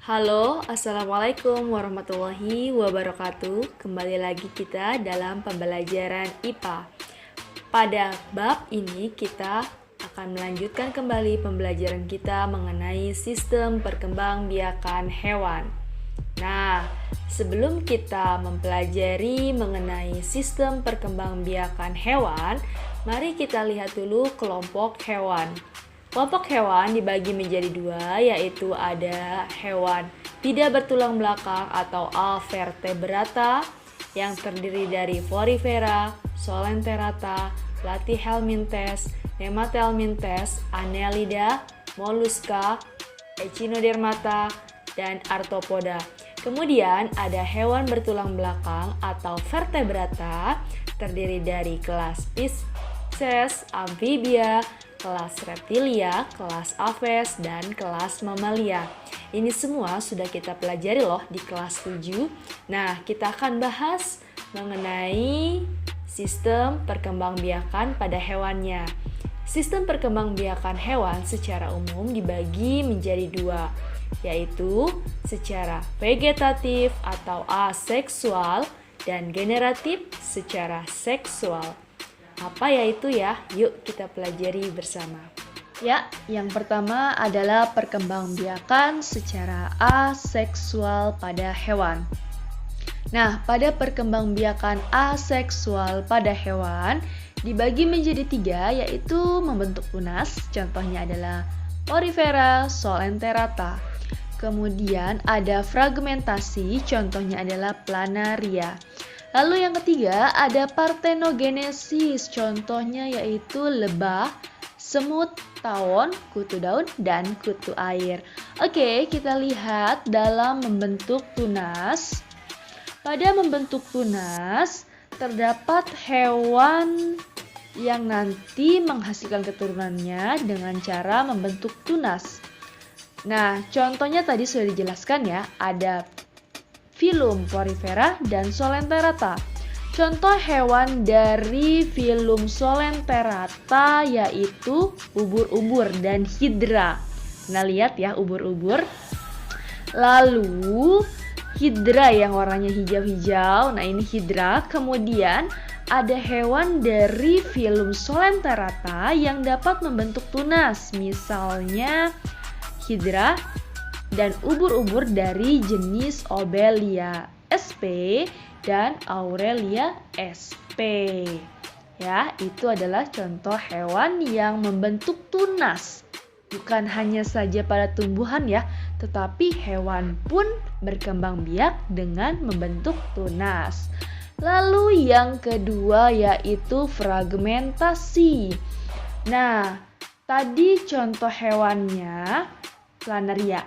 Halo, Assalamualaikum warahmatullahi wabarakatuh. Kembali lagi kita dalam pembelajaran IPA. Pada bab ini kita akan melanjutkan kembali pembelajaran kita mengenai sistem perkembangbiakan hewan. Nah, sebelum kita mempelajari mengenai sistem perkembangbiakan hewan, mari kita lihat dulu kelompok hewan. Kelompok hewan dibagi menjadi dua, yaitu ada hewan tidak bertulang belakang atau Avertebrata yang terdiri dari Porifera, Solenterata, Platyhelminthes, Nemathelminthes, Annelida, Mollusca, Echinodermata, dan Arthropoda. Kemudian ada hewan bertulang belakang atau Vertebrata terdiri dari kelas Pisces, Amphibia, kelas Reptilia, kelas Aves, dan kelas Mamalia. Ini semua sudah kita pelajari loh di kelas 7. Nah, kita akan bahas mengenai sistem perkembangbiakan pada hewannya. Sistem perkembangbiakan hewan secara umum dibagi menjadi dua, yaitu secara vegetatif atau aseksual dan generatif secara seksual. Apa ya itu ya? Yuk kita pelajari bersama. Ya, yang pertama adalah perkembangbiakan secara aseksual pada hewan. Nah, pada perkembangbiakan aseksual pada hewan dibagi menjadi tiga, yaitu membentuk tunas, contohnya adalah Porifera, Solenterata. Kemudian ada fragmentasi, contohnya adalah Planaria. Lalu yang ketiga ada partenogenesis, contohnya yaitu lebah, semut, tawon, kutu daun, dan kutu air. Oke, kita lihat dalam membentuk tunas. Pada membentuk tunas, terdapat hewan yang nanti menghasilkan keturunannya dengan cara membentuk tunas. Nah, contohnya tadi sudah dijelaskan ya, ada filum Porifera dan Solenterata. Contoh hewan dari filum Solenterata yaitu ubur-ubur dan hidra. Nah, lihat ya ubur-ubur. Lalu hidra yang warnanya hijau-hijau. Nah, ini hidra. Kemudian ada hewan dari filum Solenterata yang dapat membentuk tunas. Misalnya hidra dan ubur-ubur dari jenis Obelia sp dan Aurelia sp. Ya, itu adalah contoh hewan yang membentuk tunas. Bukan hanya saja pada tumbuhan ya, tetapi hewan pun berkembang biak dengan membentuk tunas. Lalu yang kedua yaitu fragmentasi. Nah, tadi contoh hewannya Planaria.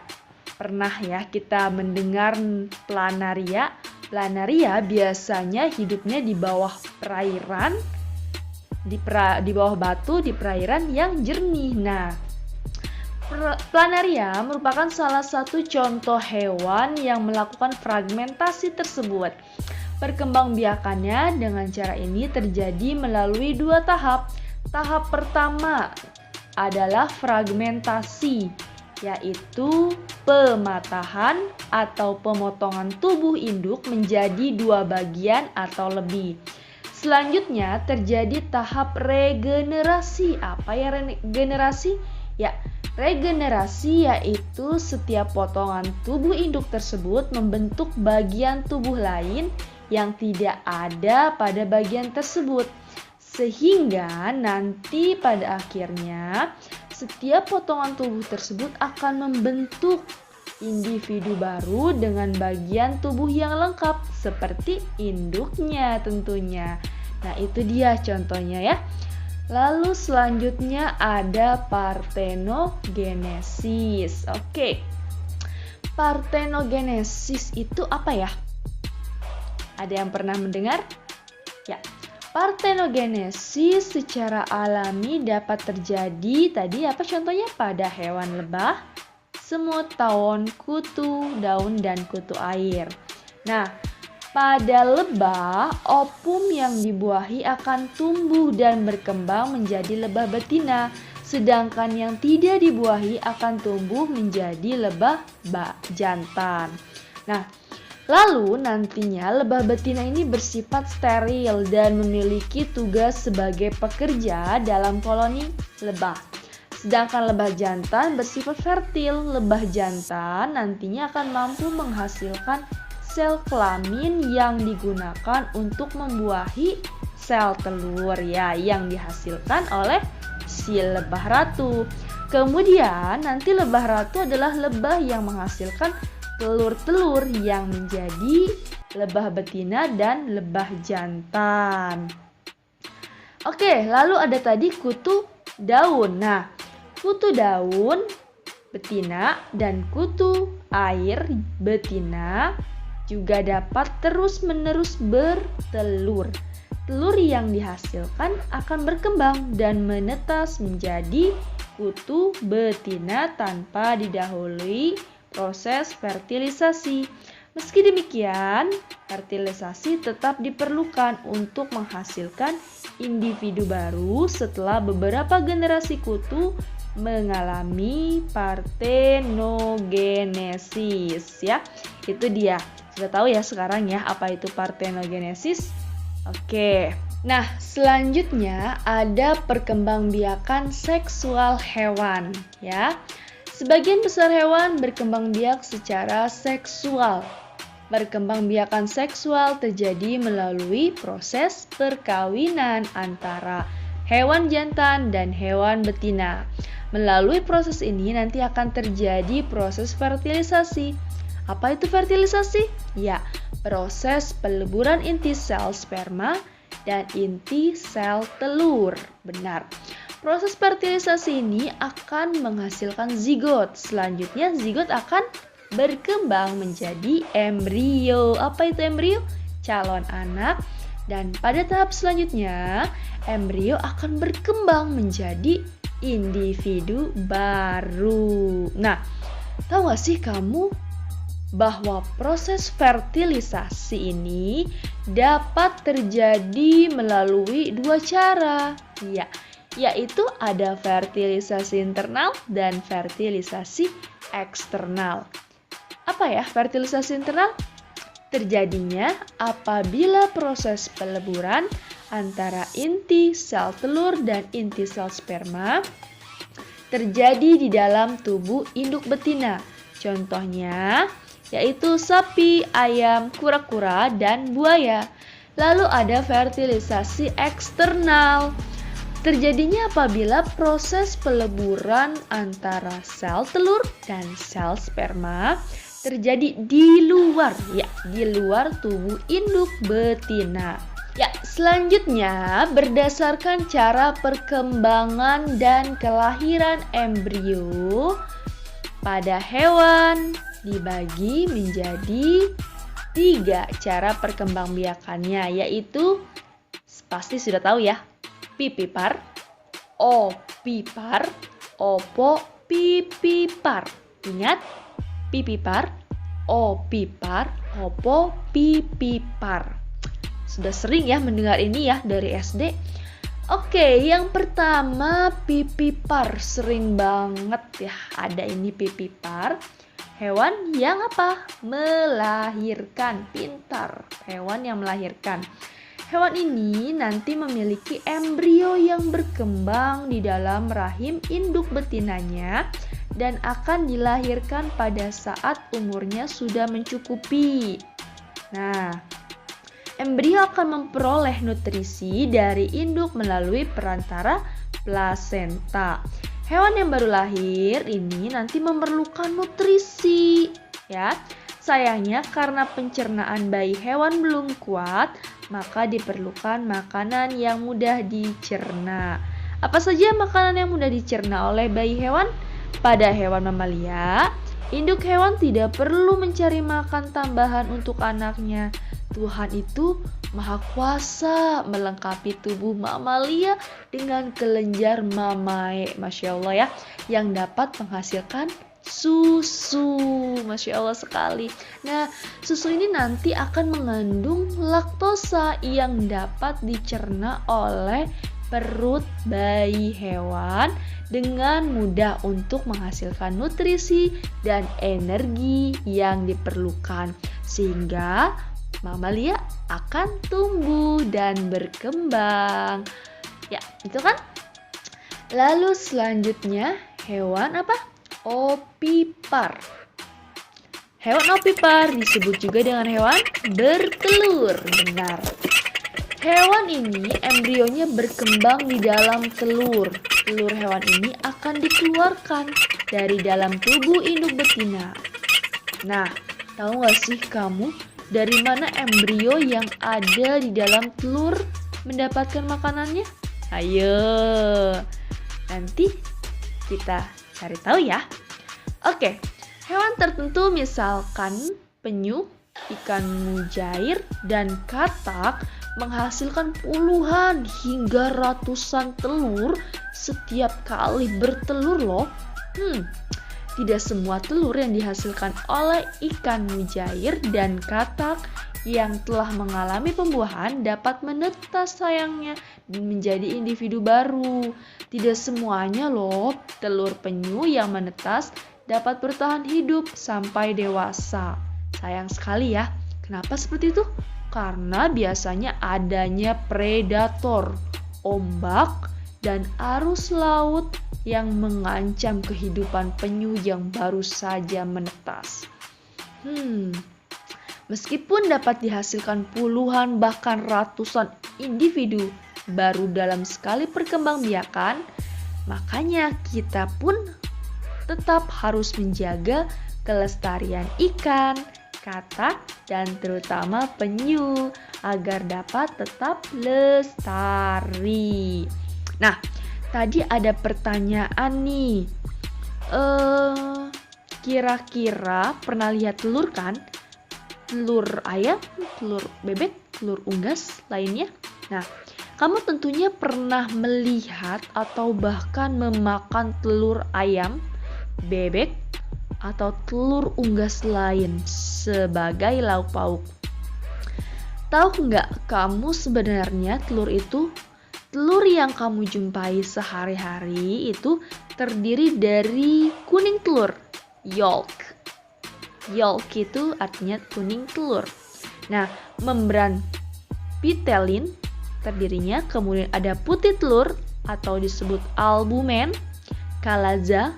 Pernah ya kita mendengar planaria? Planaria biasanya hidupnya di bawah perairan, di bawah batu, di perairan yang jernih. Nah, planaria merupakan salah satu contoh hewan yang melakukan fragmentasi tersebut. Perkembangbiakannya dengan cara ini terjadi melalui dua tahap. Tahap pertama adalah fragmentasi, yaitu pematahan atau pemotongan tubuh induk menjadi dua bagian atau lebih. Selanjutnya terjadi tahap regenerasi. Apa ya regenerasi? Ya, regenerasi yaitu setiap potongan tubuh induk tersebut membentuk bagian tubuh lain yang tidak ada pada bagian tersebut. Sehingga nanti pada akhirnya setiap potongan tubuh tersebut akan membentuk individu baru dengan bagian tubuh yang lengkap seperti induknya tentunya. Nah, itu dia contohnya ya. Lalu selanjutnya ada partenogenesis. Oke. Partenogenesis itu apa ya? Ada yang pernah mendengar? Ya. Partenogenesis secara alami dapat terjadi tadi apa contohnya pada hewan lebah, semut, tawon, kutu daun, dan kutu air. Nah, pada lebah, ovum yang dibuahi akan tumbuh dan berkembang menjadi lebah betina. sedangkan yang tidak dibuahi akan tumbuh menjadi lebah jantan. Nah, lalu nantinya lebah betina ini bersifat steril dan memiliki tugas sebagai pekerja dalam koloni lebah. Sedangkan lebah jantan bersifat fertil. Lebah jantan nantinya akan mampu menghasilkan sel kelamin yang digunakan untuk membuahi sel telur ya, yang dihasilkan oleh si lebah ratu. Kemudian nanti lebah ratu adalah lebah yang menghasilkan telur-telur yang menjadi lebah betina dan lebah jantan. Oke, lalu ada tadi kutu daun. Nah, kutu daun betina dan kutu air betina juga dapat terus-menerus bertelur. Telur yang dihasilkan akan berkembang dan menetas menjadi kutu betina tanpa didahului proses fertilisasi. Meski demikian, fertilisasi tetap diperlukan untuk menghasilkan individu baru setelah beberapa generasi kutu mengalami partenogenesis ya. Itu dia. Sudah tahu ya sekarang ya apa itu partenogenesis? Oke. Nah, selanjutnya ada perkembangbiakan seksual hewan ya. Sebagian besar hewan berkembang biak secara seksual. Perkembangbiakan seksual terjadi melalui proses perkawinan antara hewan jantan dan hewan betina. Melalui proses ini nanti akan terjadi proses fertilisasi. Apa itu fertilisasi? Ya, proses peleburan inti sel sperma dan inti sel telur. Benar. Proses fertilisasi ini akan menghasilkan zigot. Selanjutnya zigot akan berkembang menjadi embrio. Apa itu embrio? Calon anak. Dan pada tahap selanjutnya, embrio akan berkembang menjadi individu baru. Nah, tahu gak sih kamu bahwa proses fertilisasi ini dapat terjadi melalui dua cara? Ya, yaitu ada fertilisasi internal dan fertilisasi eksternal. Apa ya fertilisasi internal? Terjadinya apabila proses peleburan antara inti sel telur dan inti sel sperma terjadi di dalam tubuh induk betina. Contohnya yaitu sapi, ayam, kura-kura, dan buaya. Lalu ada fertilisasi eksternal. Terjadinya apabila proses peleburan antara sel telur dan sel sperma terjadi di luar tubuh induk betina. Ya, selanjutnya berdasarkan cara perkembangan dan kelahiran embrio pada hewan dibagi menjadi 3 cara perkembangbiakannya, yaitu pasti sudah tahu ya, pipipar, opipar, opopipipar. Ingat, pipipar, opipar, opopipipar. Sudah sering ya mendengar ini ya dari SD. Oke, yang pertama pipipar, sering banget ya ada ini pipipar. Hewan yang apa? Melahirkan, pintar. Hewan yang melahirkan. Hewan ini nanti memiliki embrio yang berkembang di dalam rahim induk betinanya dan akan dilahirkan pada saat umurnya sudah mencukupi. Nah, embrio akan memperoleh nutrisi dari induk melalui perantara plasenta. Hewan yang baru lahir ini nanti memerlukan nutrisi, ya. Sayangnya karena pencernaan bayi hewan belum kuat, maka diperlukan makanan yang mudah dicerna. Apa saja makanan yang mudah dicerna oleh bayi hewan? Pada hewan mamalia, induk hewan tidak perlu mencari makan tambahan untuk anaknya. Tuhan itu Maha Kuasa melengkapi tubuh mamalia dengan kelenjar mamae, Masya Allah ya, yang dapat menghasilkan susu. Masya Allah sekali. Nah, susu ini nanti akan mengandung laktosa yang dapat dicerna oleh perut bayi hewan dengan mudah untuk menghasilkan nutrisi dan energi yang diperlukan, sehingga mamalia akan tumbuh dan berkembang. Ya, itu kan? Lalu selanjutnya hewan apa? Opipar. Hewan opipar disebut juga dengan hewan bertelur. Benar. Hewan ini embrionya berkembang di dalam telur. Telur hewan ini akan dikeluarkan dari dalam tubuh induk betina. Nah, tahu gak sih kamu dari mana embrio yang ada di dalam telur mendapatkan makanannya? Ayo, nanti kita cari tahu ya. Oke, hewan tertentu misalkan penyu, ikan mujair, dan katak menghasilkan puluhan hingga ratusan telur setiap kali bertelur loh. Tidak semua telur yang dihasilkan oleh ikan mujair dan katak yang telah mengalami pembuahan dapat menetas sayangnya menjadi individu baru. Tidak semuanya loh telur penyu yang menetas dapat bertahan hidup sampai dewasa. Sayang sekali ya. Kenapa seperti itu? Karena biasanya adanya predator, ombak, dan arus laut yang mengancam kehidupan penyu yang baru saja menetas. Meskipun dapat dihasilkan puluhan bahkan ratusan individu baru dalam sekali perkembangbiakan, makanya kita pun tetap harus menjaga kelestarian ikan, katak, dan terutama penyu agar dapat tetap lestari. Nah, tadi ada pertanyaan nih. Kira-kira pernah lihat telur kan? Telur ayam, telur bebek, telur unggas lainnya. Nah, kamu tentunya pernah melihat atau bahkan memakan telur ayam, bebek, atau telur unggas lain sebagai lauk pauk. Tahu nggak kamu sebenarnya telur yang kamu jumpai sehari-hari itu terdiri dari kuning telur, yolk. Yolk itu artinya kuning telur. Nah, membran pitelin terdirinya, kemudian ada putih telur atau disebut albumen, kalaza,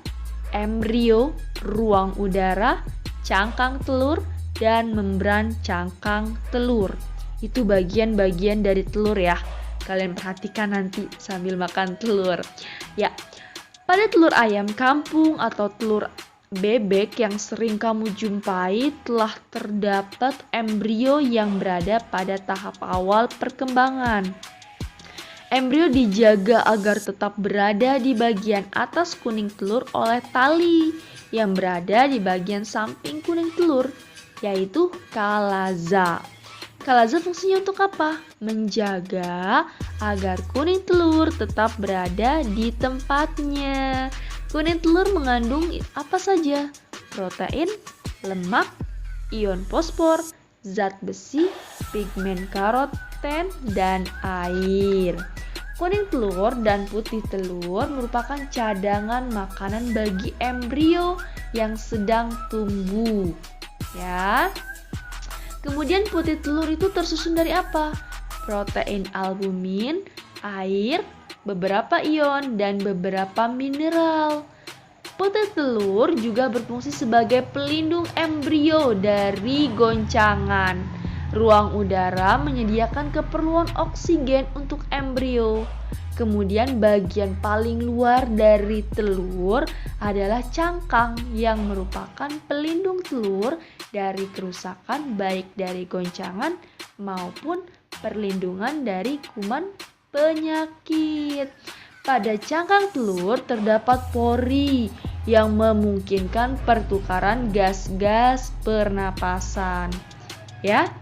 embrio, ruang udara, cangkang telur, dan membran cangkang telur. Itu bagian-bagian dari telur ya. Kalian perhatikan nanti sambil makan telur. Ya, pada telur ayam kampung atau telur bebek yang sering kamu jumpai telah terdapat embrio yang berada pada tahap awal perkembangan. Embrio dijaga agar tetap berada di bagian atas kuning telur oleh tali yang berada di bagian samping kuning telur, yaitu kalaza. Kalaza fungsinya untuk apa? Menjaga agar kuning telur tetap berada di tempatnya. Kuning telur mengandung apa saja? Protein, lemak, ion fosfor, zat besi, pigmen karoten, dan air. Kuning telur dan putih telur merupakan cadangan makanan bagi embrio yang sedang tumbuh. Ya. Kemudian putih telur itu tersusun dari apa? Protein albumin, air, beberapa ion, dan beberapa mineral. Putih telur juga berfungsi sebagai pelindung embrio dari goncangan. Ruang udara menyediakan keperluan oksigen untuk embrio. Kemudian bagian paling luar dari telur adalah cangkang yang merupakan pelindung telur dari kerusakan baik dari goncangan maupun perlindungan dari kuman penyakit. Pada cangkang telur terdapat pori yang memungkinkan pertukaran gas-gas pernapasan. Ya.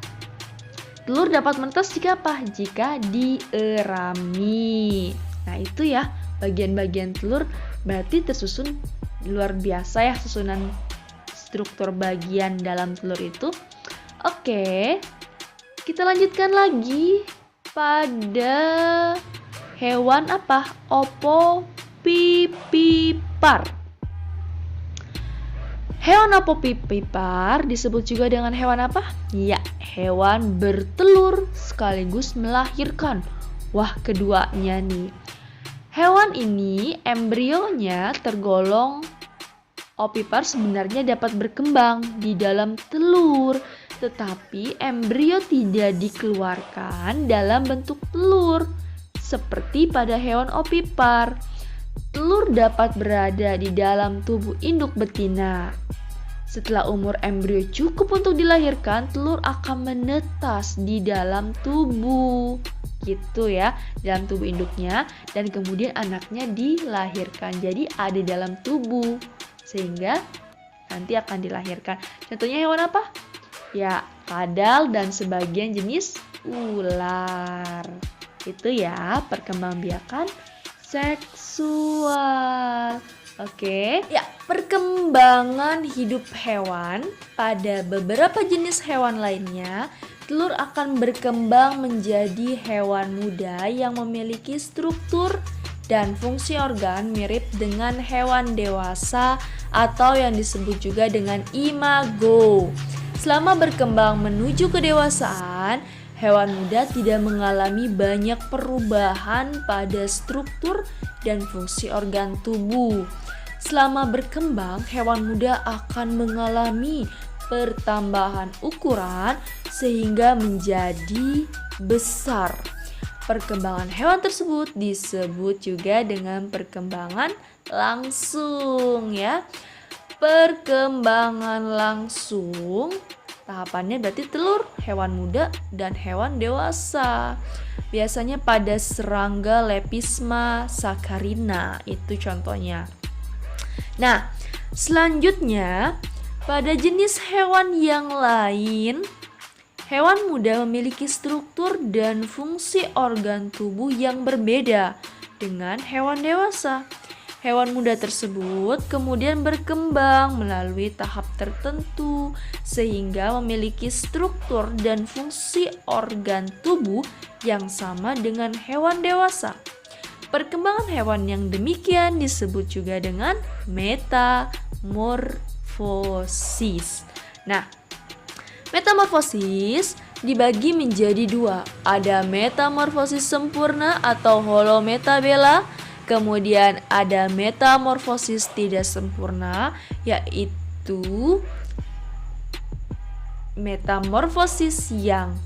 Telur dapat menetas jika apa? Jika dierami. Nah, itu ya, bagian-bagian telur berarti tersusun luar biasa ya susunan struktur bagian dalam telur itu. Oke. Kita lanjutkan lagi pada hewan apa? Opopipipar. Hewan opopipipar disebut juga dengan hewan apa? Ya, hewan bertelur sekaligus melahirkan. Wah, keduanya nih. Hewan ini embrionya tergolong opipar sebenarnya dapat berkembang di dalam telur, tetapi embrio tidak dikeluarkan dalam bentuk telur. Seperti pada hewan opipar, telur dapat berada di dalam tubuh induk betina. Setelah umur embrio cukup untuk dilahirkan, telur akan menetas di dalam tubuh. Gitu ya, dalam tubuh induknya, dan kemudian anaknya dilahirkan. Jadi ada dalam tubuh, sehingga nanti akan dilahirkan. Contohnya hewan apa? Ya, kadal dan sebagian jenis ular. Itu ya perkembangbiakan seksual. Oke. Ya, perkembangan hidup hewan. Pada beberapa jenis hewan lainnya, telur akan berkembang menjadi hewan muda yang memiliki struktur dan fungsi organ mirip dengan hewan dewasa atau yang disebut juga dengan imago. Selama berkembang menuju kedewasaan, hewan muda tidak mengalami banyak perubahan pada struktur dan fungsi organ tubuh. Selama berkembang, hewan muda akan mengalami pertambahan ukuran sehingga menjadi besar. Perkembangan hewan tersebut disebut juga dengan perkembangan langsung ya. Perkembangan langsung tahapannya berarti telur, hewan muda, dan hewan dewasa. Biasanya pada serangga Lepisma saccharina, itu contohnya. Nah, selanjutnya pada jenis hewan yang lain, hewan muda memiliki struktur dan fungsi organ tubuh yang berbeda dengan hewan dewasa. Hewan muda tersebut kemudian berkembang melalui tahap tertentu sehingga memiliki struktur dan fungsi organ tubuh yang sama dengan hewan dewasa. Perkembangan hewan yang demikian disebut juga dengan metamorfosis. Nah, metamorfosis dibagi menjadi dua. Ada metamorfosis sempurna atau holometabela. Kemudian ada metamorfosis tidak sempurna, yaitu metamorfosis yang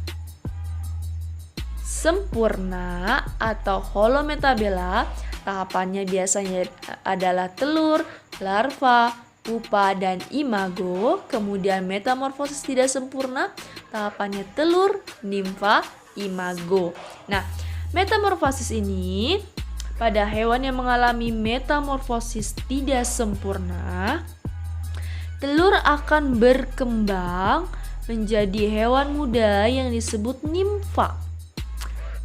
sempurna atau holometabela. Tahapannya biasanya adalah telur, larva, pupa, dan imago. Kemudian metamorfosis tidak sempurna, tahapannya telur, nimfa, imago. Nah, metamorfosis ini pada hewan yang mengalami metamorfosis tidak sempurna, telur akan berkembang menjadi hewan muda yang disebut nimfa.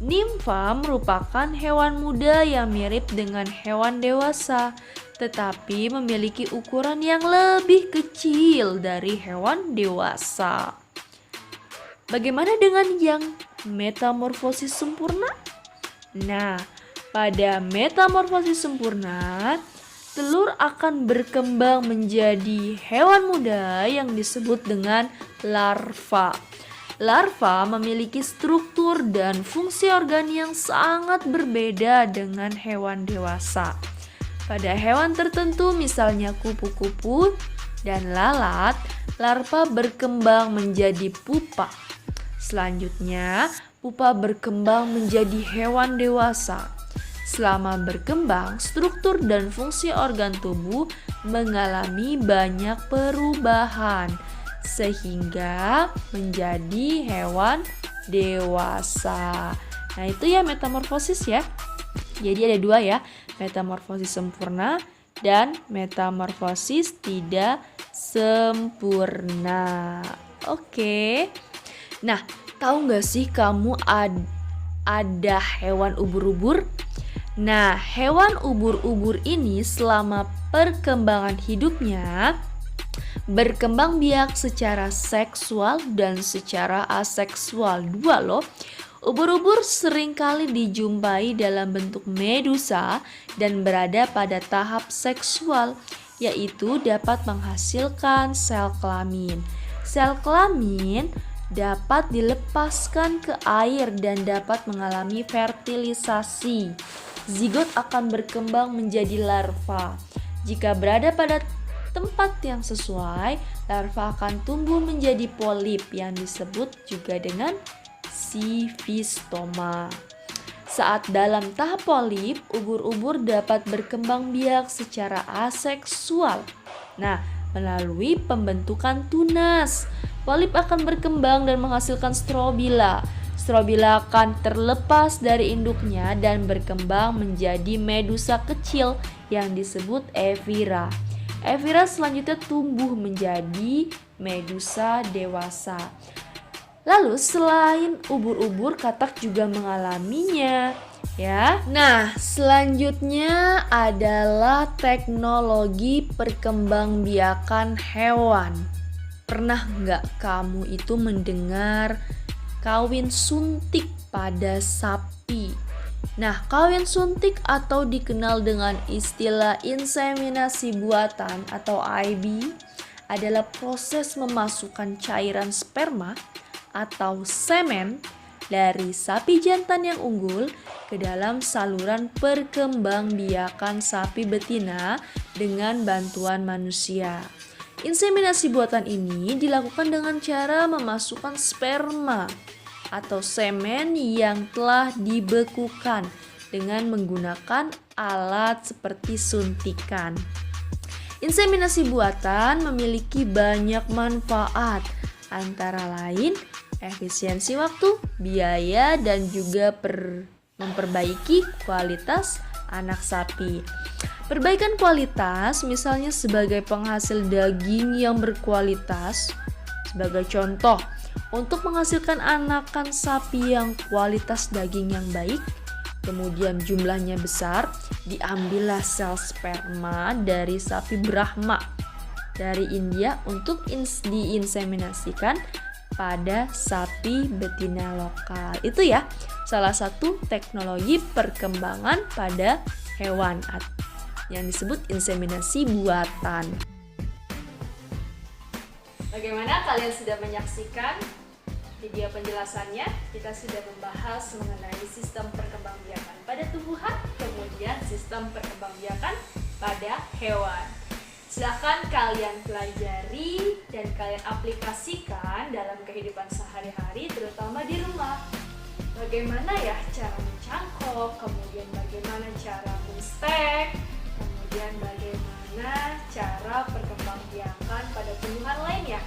Nimfa merupakan hewan muda yang mirip dengan hewan dewasa, tetapi memiliki ukuran yang lebih kecil dari hewan dewasa. Bagaimana dengan yang metamorfosis sempurna? Nah, pada metamorfosis sempurna, telur akan berkembang menjadi hewan muda yang disebut dengan larva. Larva memiliki struktur dan fungsi organ yang sangat berbeda dengan hewan dewasa. Pada hewan tertentu, misalnya kupu-kupu dan lalat, larva berkembang menjadi pupa. Selanjutnya, pupa berkembang menjadi hewan dewasa. Selama berkembang, struktur dan fungsi organ tubuh mengalami banyak perubahan sehingga menjadi hewan dewasa. Nah, itu ya metamorfosis ya. Jadi ada dua ya, metamorfosis sempurna dan metamorfosis tidak sempurna. Oke. Nah, tahu nggak sih kamu ada hewan ubur-ubur? Nah, hewan ubur-ubur ini selama perkembangan hidupnya berkembang biak secara seksual dan secara aseksual. Dua loh. Ubur-ubur seringkali dijumpai dalam bentuk medusa dan berada pada tahap seksual, yaitu dapat menghasilkan sel kelamin. Sel kelamin dapat dilepaskan ke air dan dapat mengalami fertilisasi. Zigot akan berkembang menjadi larva. Jika berada pada tempat yang sesuai, larva akan tumbuh menjadi polip yang disebut juga dengan zifistoma. Saat dalam tahap polip, ubur-ubur dapat berkembang biak secara aseksual. Nah, melalui pembentukan tunas, polip akan berkembang dan menghasilkan strobila. Strobila akan terlepas dari induknya dan berkembang menjadi medusa kecil yang disebut evira. Evira selanjutnya tumbuh menjadi medusa dewasa. Lalu selain ubur-ubur, katak juga mengalaminya, ya. Nah, selanjutnya adalah teknologi perkembangbiakan hewan. Pernah nggak kamu itu mendengar kawin suntik pada sapi? Nah, kawin suntik atau dikenal dengan istilah inseminasi buatan atau IB adalah proses memasukkan cairan sperma atau semen dari sapi jantan yang unggul ke dalam saluran perkembangbiakan sapi betina dengan bantuan manusia. Inseminasi buatan ini dilakukan dengan cara memasukkan sperma atau semen yang telah dibekukan dengan menggunakan alat seperti suntikan. Inseminasi buatan memiliki banyak manfaat, antara lain efisiensi waktu, biaya, dan juga memperbaiki kualitas anak sapi. Perbaikan kualitas misalnya sebagai penghasil daging yang berkualitas. Sebagai contoh, untuk menghasilkan anakan sapi yang kualitas daging yang baik, kemudian jumlahnya besar, diambillah sel sperma dari sapi Brahma dari India untuk diinseminasikan pada sapi betina lokal. Itu ya, salah satu teknologi perkembangan pada hewan yang disebut inseminasi buatan. Bagaimana kalian sudah menyaksikan video penjelasannya? Kita sudah membahas mengenai sistem perkembangbiakan pada tumbuhan, kemudian sistem perkembangbiakan pada hewan. Silakan kalian pelajari dan kalian aplikasikan dalam kehidupan sehari-hari, terutama di rumah. Bagaimana ya cara mencangkok, kemudian bagaimana cara menstek, kemudian bagaimana cara perkembangbiakan pada tumbuhan lainnya.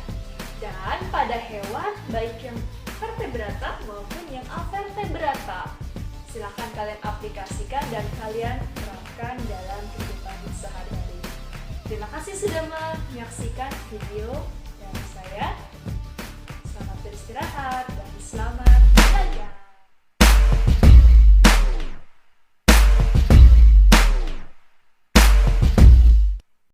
Dan pada hewan, baik yang vertebrata maupun yang avertebrata. Silakan kalian aplikasikan dan kalian terapkan dalam kehidupan sehari-hari. Terima kasih sudah menyaksikan video